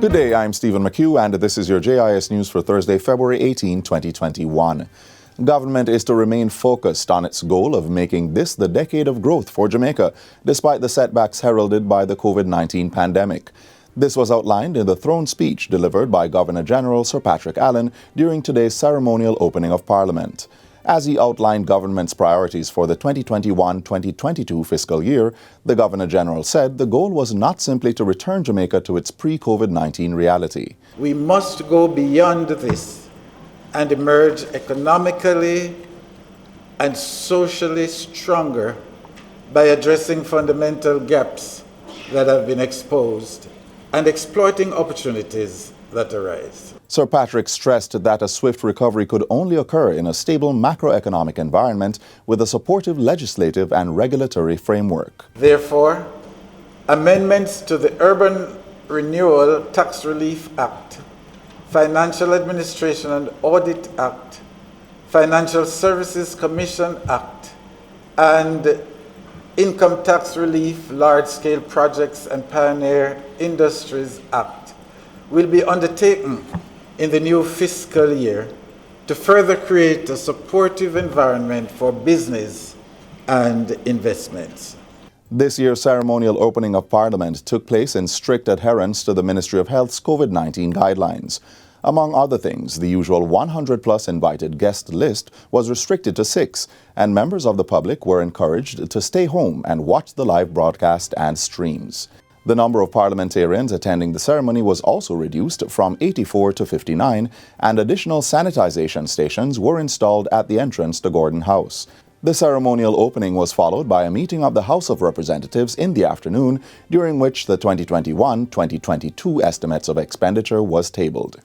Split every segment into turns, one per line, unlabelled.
Good day, I'm Stephen McHugh, and this is your JIS News for Thursday, February 18, 2021. Government is to remain focused on its goal of making this the decade of growth for Jamaica, despite the setbacks heralded by the COVID-19 pandemic. This was outlined in the throne speech delivered by Governor-General Sir Patrick Allen during today's ceremonial opening of Parliament. As he outlined government's priorities for the 2021-2022 fiscal year, the Governor-General said the goal was not simply to return Jamaica to its pre-COVID-19 reality.
We must go beyond this and emerge economically and socially stronger by addressing fundamental gaps that have been exposed and exploiting opportunities that arise.
Sir Patrick stressed that a swift recovery could only occur in a stable macroeconomic environment with a supportive legislative and regulatory framework.
Therefore, amendments to the Urban Renewal Tax Relief Act, Financial Administration and Audit Act, Financial Services Commission Act, and Income Tax Relief Large-Scale Projects and Pioneer Industries Act will be undertaken in the new fiscal year to further create a supportive environment for business and investments.
This year's ceremonial opening of Parliament took place in strict adherence to the Ministry of Health's COVID-19 guidelines. Among other things, the usual 100-plus invited guest list was restricted to 6, and members of the public were encouraged to stay home and watch the live broadcast and streams. The number of parliamentarians attending the ceremony was also reduced from 84 to 59, and additional sanitization stations were installed at the entrance to Gordon House. The ceremonial opening was followed by a meeting of the House of Representatives in the afternoon, during which the 2021-2022 estimates of expenditure was tabled.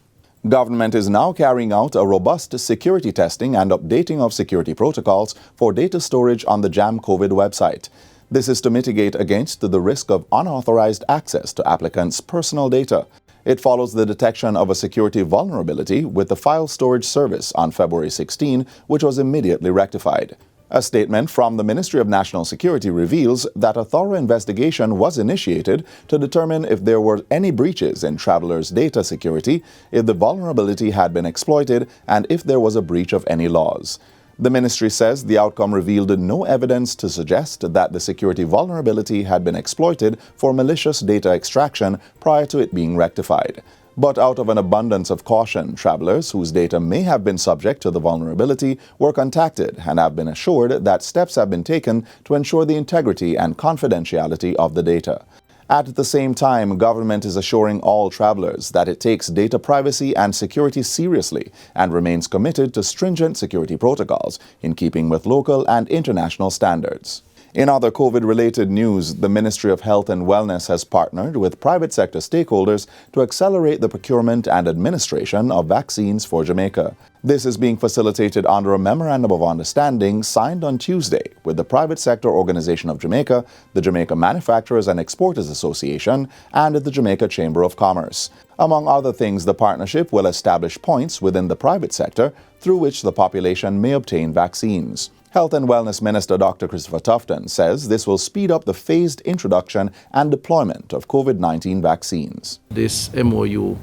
Government is now carrying out a robust security testing and updating of security protocols for data storage on the Jam COVID website. This is to mitigate against the risk of unauthorized access to applicants' personal data. It follows the detection of a security vulnerability with the file storage service on February 16, which was immediately rectified. A statement from the Ministry of National Security reveals that a thorough investigation was initiated to determine if there were any breaches in travelers' data security, if the vulnerability had been exploited, and if there was a breach of any laws. The ministry says the outcome revealed no evidence to suggest that the security vulnerability had been exploited for malicious data extraction prior to it being rectified. But out of an abundance of caution, travelers whose data may have been subject to the vulnerability were contacted and have been assured that steps have been taken to ensure the integrity and confidentiality of the data. At the same time, government is assuring all travelers that it takes data privacy and security seriously and remains committed to stringent security protocols in keeping with local and international standards. In other COVID-related news, the Ministry of Health and Wellness has partnered with private sector stakeholders to accelerate the procurement and administration of vaccines for Jamaica. This is being facilitated under a Memorandum of Understanding signed on Tuesday with the Private Sector Organization of Jamaica, the Jamaica Manufacturers and Exporters Association, and the Jamaica Chamber of Commerce. Among other things, the partnership will establish points within the private sector through which the population may obtain vaccines. Health and Wellness Minister Dr. Christopher Tufton says this will speed up the phased introduction and deployment of COVID-19 vaccines.
This MOU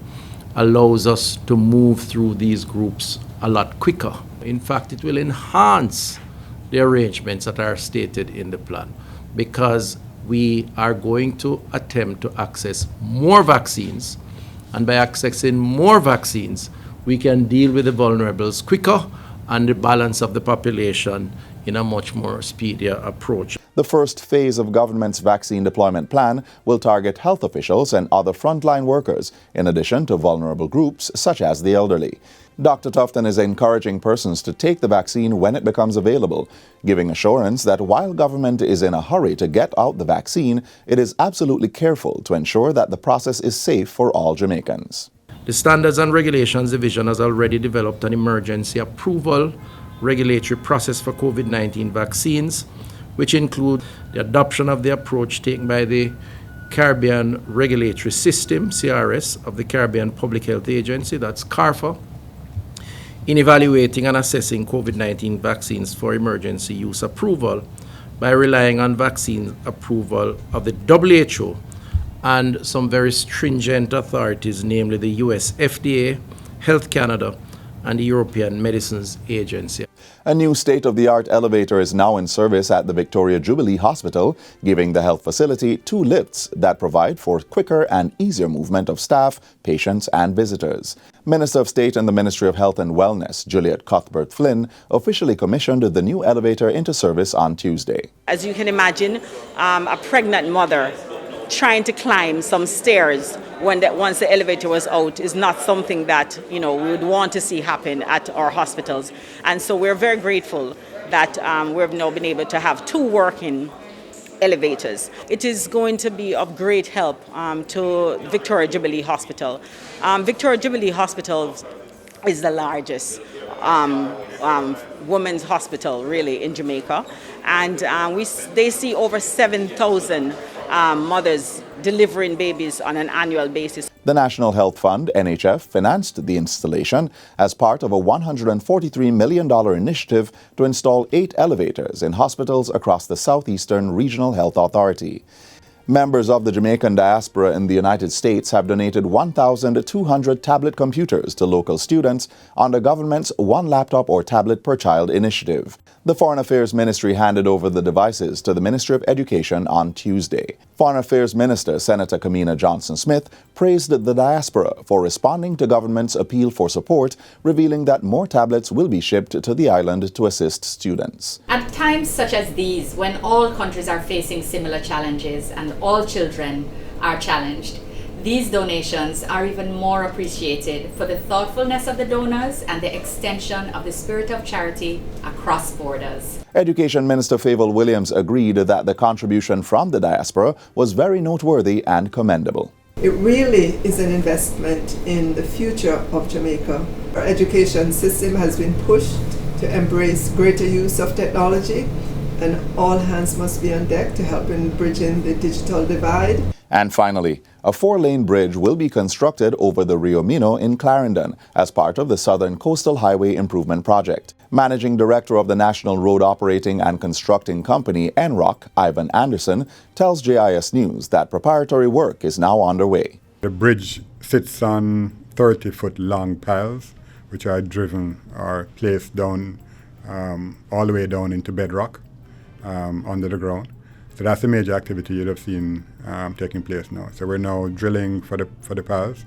allows us to move through these groups a lot quicker. In fact, it will enhance the arrangements that are stated in the plan because we are going to attempt to access more vaccines, and by accessing more vaccines, we can deal with the vulnerables quicker and the balance of the population in a much more speedier approach.
The first phase of government's vaccine deployment plan will target health officials and other frontline workers, in addition to vulnerable groups such as the elderly. Dr. Tufton is encouraging persons to take the vaccine when it becomes available, giving assurance that while government is in a hurry to get out the vaccine, it is absolutely careful to ensure that the process is safe for all Jamaicans.
The Standards and Regulations Division has already developed an emergency approval regulatory process for COVID-19 vaccines, which include the adoption of the approach taken by the Caribbean Regulatory System, CRS, of the Caribbean Public Health Agency, that's CARFA, in evaluating and assessing COVID-19 vaccines for emergency use approval by relying on vaccine approval of the WHO and some very stringent authorities, namely the US FDA, Health Canada, and the European Medicines Agency.
A new state-of-the-art elevator is now in service at the Victoria Jubilee Hospital, giving the health facility 2 lifts that provide for quicker and easier movement of staff, patients, and visitors. Minister of State in the Ministry of Health and Wellness, Juliet Cuthbert-Flynn, officially commissioned the new elevator into service on Tuesday.
As you can imagine, a pregnant mother trying to climb some stairs once the elevator was out is not something that we would want to see happen at our hospitals. And so we're very grateful that we've now been able to have 2 working elevators. It is going to be of great help to Victoria Jubilee Hospital. Victoria Jubilee Hospital is the largest women's hospital really in Jamaica, and they see over 7,000 mothers delivering babies on an annual basis.
The National Health Fund, NHF, financed the installation as part of a $143 million initiative to install 8 elevators in hospitals across the Southeastern Regional Health Authority. Members of the Jamaican diaspora in the United States have donated 1,200 tablet computers to local students on the government's One Laptop or Tablet per Child initiative. The Foreign Affairs Ministry handed over the devices to the Ministry of Education on Tuesday. Foreign Affairs Minister Senator Kamina Johnson-Smith praised the diaspora for responding to government's appeal for support, revealing that more tablets will be shipped to the island to assist students.
At times such as these, when all countries are facing similar challenges and all children are challenged, these donations are even more appreciated for the thoughtfulness of the donors and the extension of the spirit of charity across borders.
Education Minister Favour Williams agreed that the contribution from the diaspora was very noteworthy and commendable.
It really is an investment in the future of Jamaica. Our education system has been pushed to embrace greater use of technology, and all hands must be on deck to help in bridging the digital divide.
And finally, a 4-lane bridge will be constructed over the Rio Mino in Clarendon as part of the Southern Coastal Highway Improvement Project. Managing Director of the National Road Operating and Constructing Company, NROC, Ivan Anderson, tells JIS News that preparatory work is now underway.
The bridge sits on 30-foot long piles, which are driven or placed down all the way down into bedrock under the ground. So that's a major activity you'd have seen taking place now. So we're now drilling for the piles.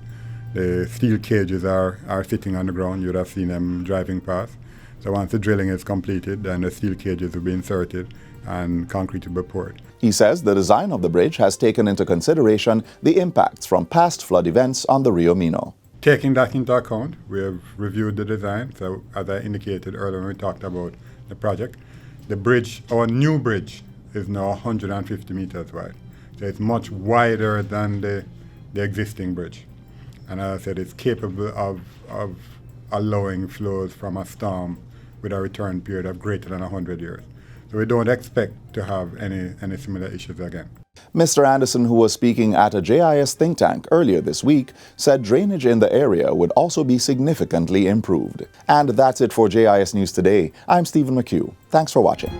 The steel cages are sitting on the ground. You'd have seen them driving past. So once the drilling is completed, then the steel cages will be inserted and concrete will be poured.
He says the design of the bridge has taken into consideration the impacts from past flood events on the Rio Mino.
Taking that into account, we have reviewed the design. So as I indicated earlier when we talked about the project, the bridge, our new bridge, is now 150 meters wide. So it's much wider than the existing bridge. And as I said, it's capable of allowing flows from a storm with a return period of greater than 100 years. So we don't expect to have any similar issues again.
Mr. Anderson, who was speaking at a JIS think tank earlier this week, said drainage in the area would also be significantly improved. And that's it for JIS News Today. I'm Stephen McHugh. Thanks for watching.